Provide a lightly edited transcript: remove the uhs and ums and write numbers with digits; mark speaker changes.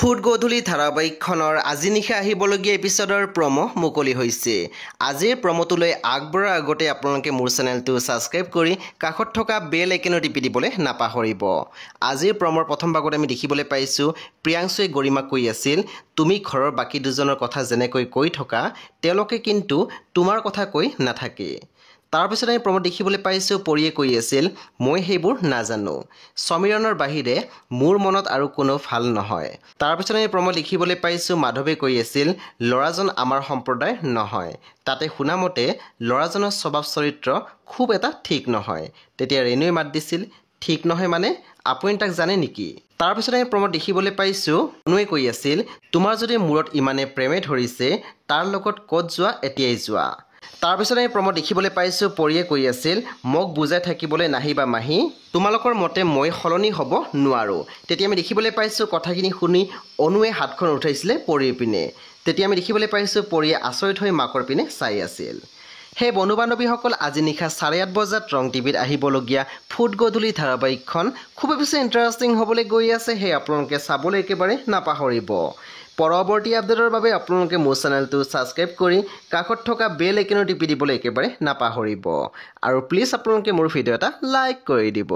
Speaker 1: Food গধূলি ধাৰাবাহিকখনৰ আজি নিশা আহিবলগীয়া এপিছডৰ প্ৰমো মুকলি হৈছে। আজিৰ প্ৰমোটোলৈ আগবঢ়াৰ আগতে আপোনালোকে মোৰ চেনেলটো ছাবস্ক্ৰাইব কৰি কাষত থকা বেল আইকনো টিপি দিবলৈ নাপাহৰিব। আজিৰ প্ৰমৰ প্ৰথম ভাগত আমি দেখিবলৈ পাইছোঁ প্ৰিয়াংশুৱে গৰিমাক কৈ আছিল, তুমি ঘৰৰ বাকী দুজনৰ কথা যেনেকৈ কৈ থকা তেওঁলোকে কিন্তু তোমাৰ কথা কৈ নাথাকে। তাৰপিছত আমি প্ৰমোদ দেখিবলৈ পাইছোঁ পৰিয়ে কৈ আছিল, মই সেইবোৰ নাজানো, সমীৰণৰ বাহিৰে মোৰ মনত আৰু কোনো ভাল নহয়। তাৰপিছত আমি প্ৰমোদ দেখিবলৈ পাইছোঁ মাধৱে কৈ আছিল, ল'ৰাজন আমাৰ সম্প্ৰদায়ৰ নহয়। তাতে শুনামতে ল'ৰাজনৰ স্বভাৱ চৰিত্ৰ খুব এটা ঠিক নহয়। তেতিয়া ৰেণুৱে মাত দিছিল, ঠিক নহয় মানে আপুনি তাক জানে নেকি? তাৰপিছত আমি প্ৰমোদ দেখিবলৈ পাইছোঁ ৰেণুৱে কৈ আছিল, তোমাৰ যদি মূৰত ইমানে প্ৰেমে ধৰিছে তাৰ লগত ক'ত যোৱা এতিয়াই যোৱা। তাৰপিছত আমি প্ৰমোদ দেখিবলৈ পাইছোঁ পৰিয়ে কৈ আছিল, মোক বুজাই থাকিবলৈ নাহিবা মাহী, তোমালোকৰ মতে মই সলনি হ'ব নোৱাৰোঁ। তেতিয়া আমি দেখিবলৈ পাইছোঁ কথাখিনি শুনি অনুৱে হাতখন উঠাইছিলে পৰিৰ পিনে। তেতিয়া আমি দেখিবলৈ পাইছোঁ পৰিয়ে আচৰিত হৈ মাকৰ পিনে চাই আছিল। সেই বন্ধু বান্ধৱীসকল আজি নিশা 8:30 বজাত ৰং টিভিত আহিবলগীয়া ফুড গধূলি ধাৰাবাহিকখন খুবেই বেছি ইণ্টাৰেষ্টিং হ'বলৈ গৈ আছে। সেই আপোনালোকে চাবলৈ একেবাৰে নাপাহৰিব। পৰৱৰ্তী আপডেটৰ বাবে আপোনালোকে মোৰ চেনেলটো ছাবস্ক্ৰাইব কৰি কাষত থকা বেল আইকনো টিপি দিবলৈ একেবাৰে নাপাহৰিব। আৰু প্লিজ আপোনালোকে মোৰ ভিডিঅ' এটা লাইক কৰি দিব।